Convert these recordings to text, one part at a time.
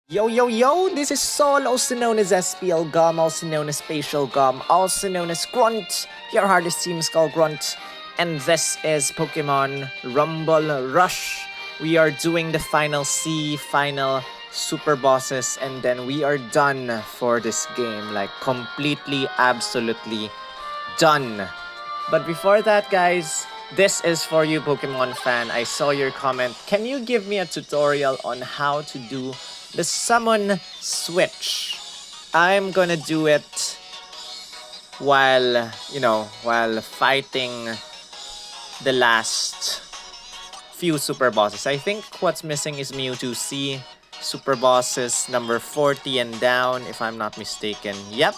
Yo, yo, yo, this is Sol, also known as SPL Gum, also known as Spatial Gum, also known as Grunt, your hardest team Skull Grunt, and this is Pokemon Rumble Rush. We are doing the final final super bosses, and then we are done for this game, like completely, absolutely done. But before that, guys, this is for you, Pokemon fan. I saw your comment. Can you give me a tutorial on how to do the summon switch? I'm gonna do it while, while fighting the last few super bosses. I think what's missing is Mewtwo C super bosses number 40 and down, if I'm not mistaken. Yep,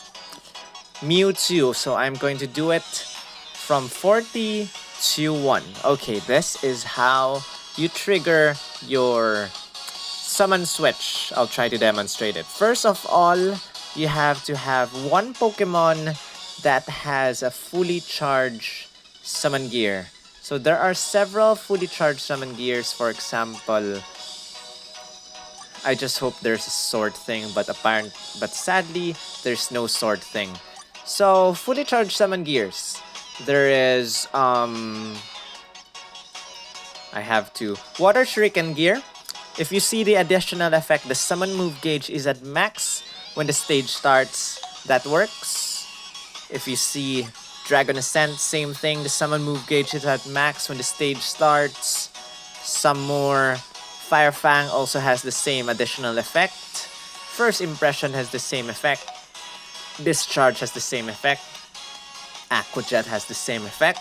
Mewtwo. So I'm going to do it from 40 to 1. Okay, this is how you trigger your summon switch. I'll try to demonstrate it. First of all, you have to have one Pokemon that has a fully charged summon gear. So there are several fully charged summon gears. For example, I just hope there's a sword thing, but sadly there's no sword thing. So fully charged summon gears. There is I have to Water Shuriken gear. If you see the additional effect, the summon move gauge is at max when the stage starts. That works. If you see Dragon Ascent, same thing. The summon move gauge is at max when the stage starts. Some more. Fire Fang also has the same additional effect. First Impression has the same effect. Discharge has the same effect. Aqua Jet has the same effect.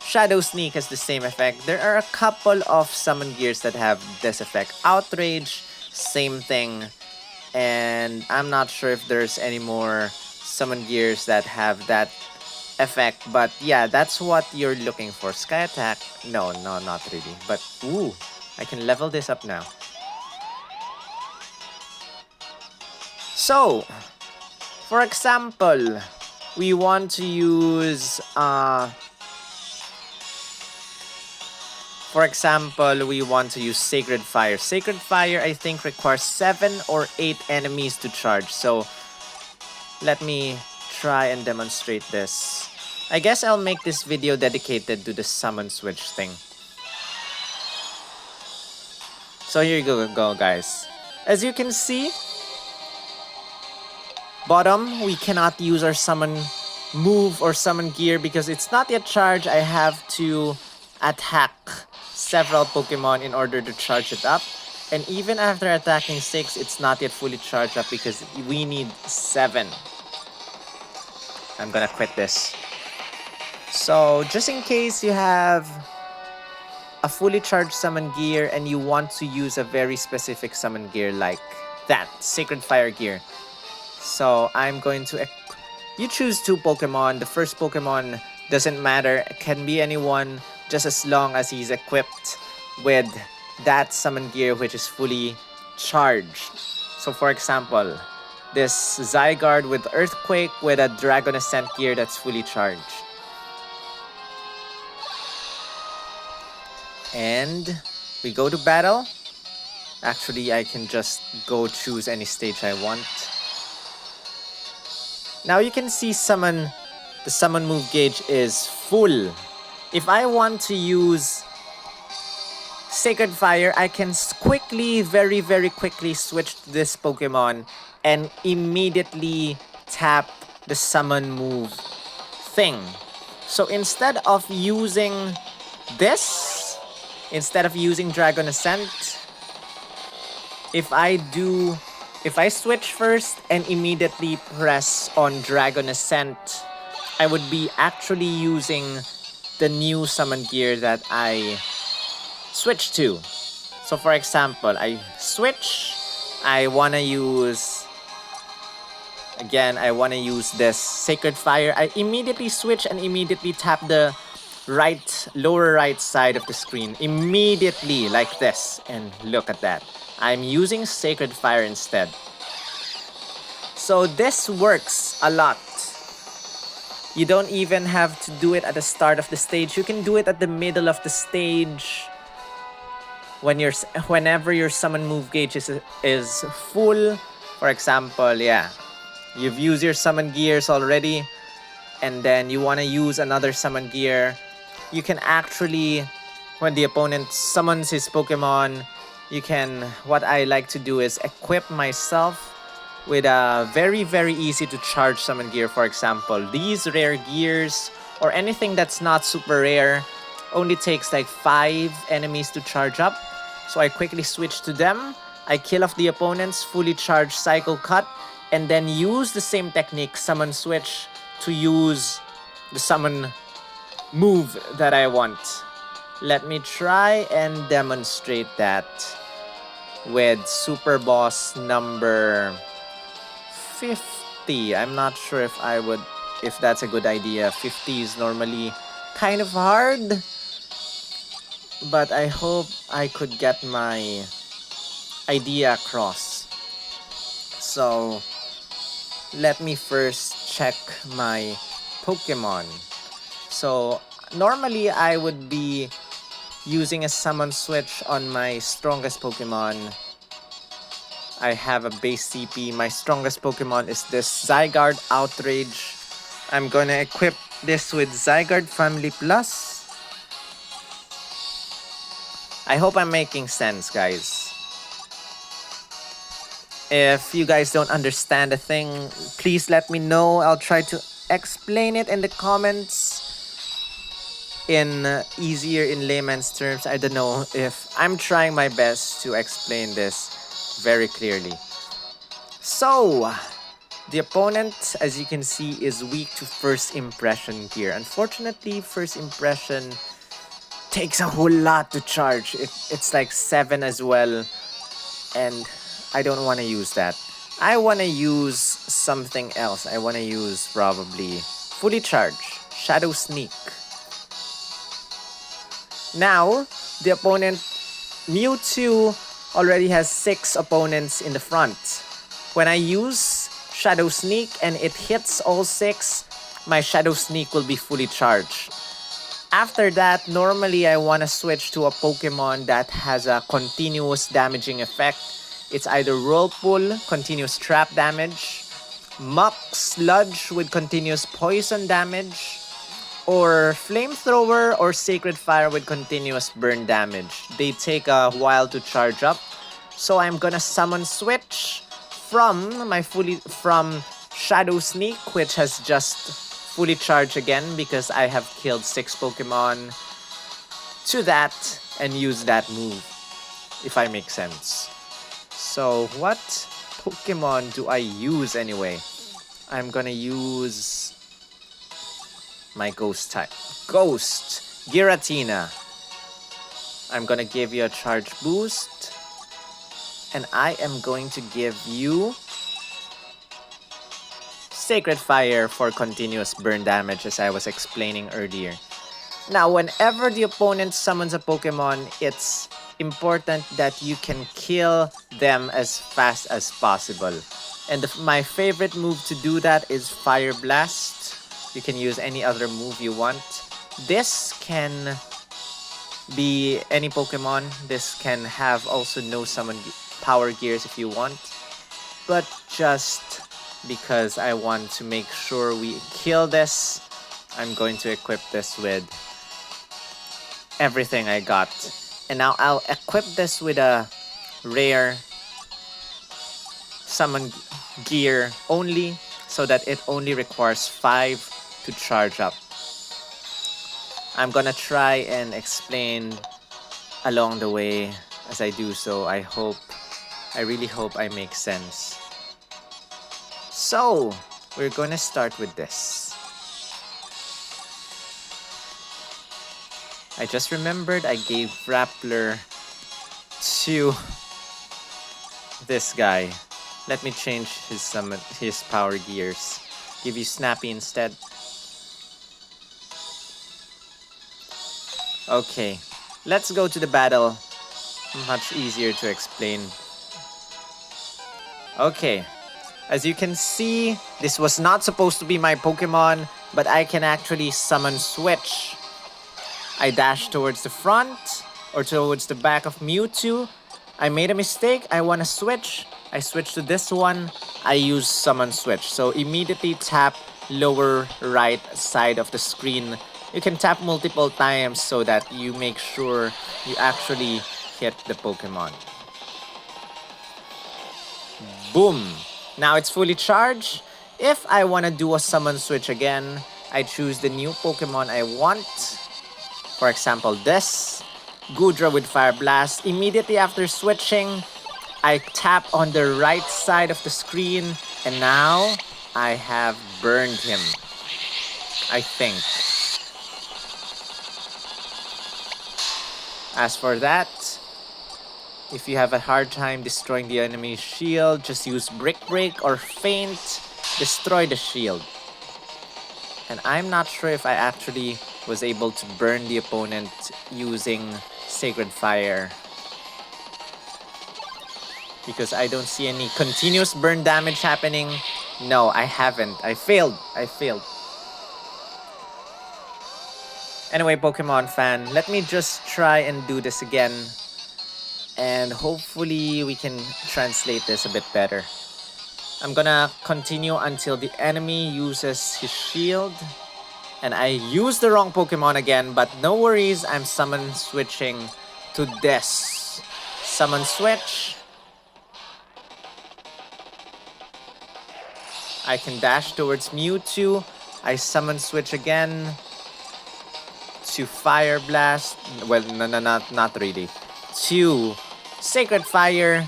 Shadow Sneak has the same effect. There are a couple of summon gears that have this effect. Outrage, same thing. And I'm not sure if there's any more summon gears that have that effect. But yeah, that's what you're looking for. Sky Attack, no, not really. But ooh, I can level this up now. So, for example, we want to use Sacred Fire. Sacred Fire, I think, requires 7 or 8 enemies to charge. So let me try and demonstrate this. I guess I'll make this video dedicated to the summon switch thing. So here you go, guys. As you can see, bottom, we cannot use our summon move or summon gear because it's not yet charged. I have to attack several Pokemon in order to charge it up. And even after attacking 6, it's not yet fully charged up because we need 7. I'm gonna quit this. So just in case you have a fully charged summon gear and you want to use a very specific summon gear like that, Sacred Fire gear. So I'm going to... You choose 2 Pokemon. The first Pokemon doesn't matter. It can be anyone just as long as he's equipped with that summon gear which is fully charged. So for example, this Zygarde with Earthquake with a Dragon Ascent gear that's fully charged. And we go to battle. Actually, I can just go choose any stage I want. Now you can see the summon move gauge is full. If I want to use Sacred Fire, I can quickly, very, very quickly switch to this Pokemon and immediately tap the summon move thing. So instead of using Dragon Ascent, if I switch first and immediately press on Dragon Ascent, I would be actually using the new summon gear that I switched to. So for example, I switch, I wanna use this Sacred Fire. I immediately switch and immediately tap the lower right side of the screen. Immediately, like this. And look at that. I'm using Sacred Fire instead. So this works a lot. You don't even have to do it at the start of the stage. You can do it at the middle of the stage. whenever your summon move gauge is full, for example, yeah, you've used your summon gears already, and then you want to use another summon gear, you can actually, when the opponent summons his Pokemon, what I like to do is equip myself with a very, very easy to charge summon gear. For example, these rare gears or anything that's not super rare only takes like 5 enemies to charge up. So I quickly switch to them. I kill off the opponents, fully charge Cycle Cut, and then use the same technique, Summon Switch, to use the summon move that I want. Let me try and demonstrate that with Super Boss number 50. I'm not sure if that's a good idea. 50 is normally kind of hard, but I hope I could get my idea across. So let me first check my Pokemon. So normally I would be using a summon switch on my strongest Pokemon. I have a base CP. My strongest Pokemon is this Zygarde Outrage. I'm gonna equip this with Zygarde Family Plus. I hope I'm making sense, guys. If you guys don't understand a thing, please let me know. I'll try to explain it in the comments in easier, in layman's terms. I don't know if I'm trying my best to explain this very clearly. So, the opponent, as you can see, is weak to first impression gear. Unfortunately, first impression takes a whole lot to charge. It's like 7 as well, and I don't want to use that. I want to use something else. I want to use probably fully charge, Shadow Sneak. Now, the opponent, Mewtwo, already has 6 opponents in the front. When I use Shadow Sneak and it hits all 6, my Shadow Sneak will be fully charged. After that, normally I want to switch to a Pokemon that has a continuous damaging effect. It's either Whirlpool, continuous trap damage, Muck Sludge with continuous poison damage, or Flamethrower or Sacred Fire with continuous burn damage. They take a while to charge up. So I'm gonna summon switch from Shadow Sneak, which has just fully charged again because I have killed 6 Pokemon, to that and use that move, if I make sense. So what Pokemon do I use anyway? I'm gonna use my Ghost type. Ghost! Giratina. I'm gonna give you a charge boost. And I am going to give you Sacred Fire for continuous burn damage, as I was explaining earlier. Now, whenever the opponent summons a Pokemon, it's important that you can kill them as fast as possible. And my favorite move to do that is Fire Blast. You can use any other move you want. This can be any Pokemon. This can have also no summon power gears if you want. But just because I want to make sure we kill this, I'm going to equip this with everything I got. And now I'll equip this with a rare summon gear only, so that it only requires 5 to charge up. I'm gonna try and explain along the way as I do so. I really hope I make sense. So, we're gonna start with this. I just remembered I gave Rappler to this guy. Let me change his power gears. Give you Snappy instead. Okay, let's go to the battle. Much easier to explain. Okay, as you can see, this was not supposed to be my Pokemon, but I can actually summon switch. I dash towards the front, or towards the back of Mewtwo. I made a mistake. I want to switch. I switch to this one. I use summon switch. So immediately tap lower right side of the screen. You can tap multiple times so that you make sure you actually hit the Pokemon. Boom! Now it's fully charged. If I want to do a summon switch again, I choose the new Pokemon I want. For example, this. Goodra with Fire Blast. Immediately after switching, I tap on the right side of the screen. And now, I have burned him. I think. As for that, if you have a hard time destroying the enemy's shield, just use Brick Break or Feint. Destroy the shield. And I'm not sure if I actually was able to burn the opponent using Sacred Fire. Because I don't see any continuous burn damage happening. No, I haven't. I failed. Anyway, Pokemon fan, let me just try and do this again. And hopefully we can translate this a bit better. I'm gonna continue until the enemy uses his shield. And I used the wrong Pokemon again, but no worries, I'm summon switching to this. Summon switch. I can dash towards Mewtwo. I summon switch again to Fire Blast. Well, not really. To Sacred Fire.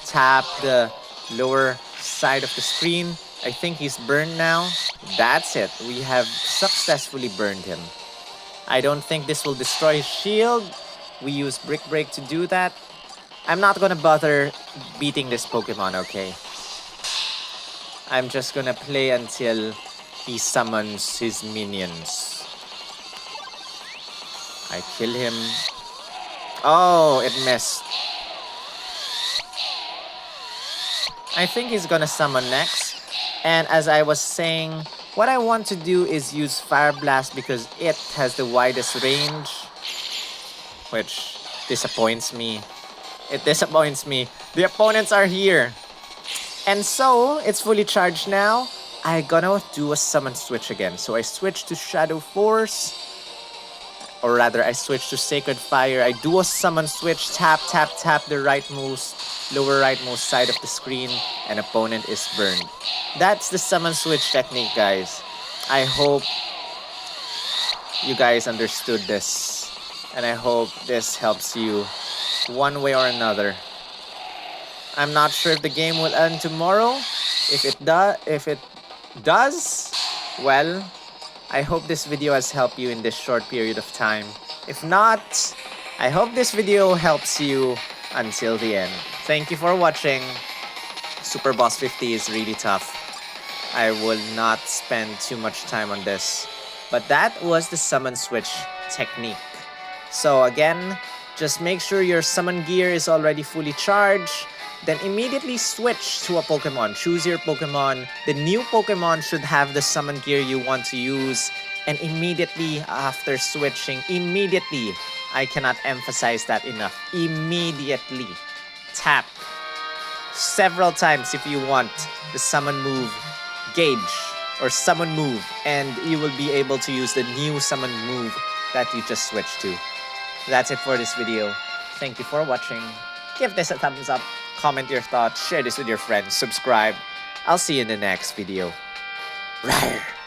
Tap the lower side of the screen. I think he's burned now. That's it. We have successfully burned him. I don't think this will destroy his shield. We use Brick Break to do that. I'm not gonna bother beating this Pokemon, okay? I'm just gonna play until he summons his minions. I kill him. Oh, it missed. I think he's gonna summon next. And as I was saying, what I want to do is use Fire Blast because it has the widest range. Which disappoints me. It disappoints me. The opponents are here. And so, it's fully charged now. I'm gonna do a summon switch again. So I switch to Shadow Force. Or rather, I switch to Sacred Fire. I do a summon switch. Tap the rightmost, lower rightmost side of the screen. And opponent is burned. That's the summon switch technique, guys. I hope you guys understood this. And I hope this helps you one way or another. I'm not sure if the game will end tomorrow. If it does, well, I hope this video has helped you in this short period of time. If not, I hope this video helps you until the end. Thank you for watching. Super Boss 50 is really tough. I will not spend too much time on this. But that was the summon switch technique. So again, just make sure your summon gear is already fully charged. Then immediately switch to a Pokemon. Choose your Pokemon. The new Pokemon should have the summon gear you want to use. And immediately after switching, I cannot emphasize that enough. Immediately tap several times if you want the summon move gauge or summon move. And you will be able to use the new summon move that you just switched to. That's it for this video. Thank you for watching. Give this a thumbs up. Comment your thoughts, share this with your friends, subscribe. I'll see you in the next video. Rawr!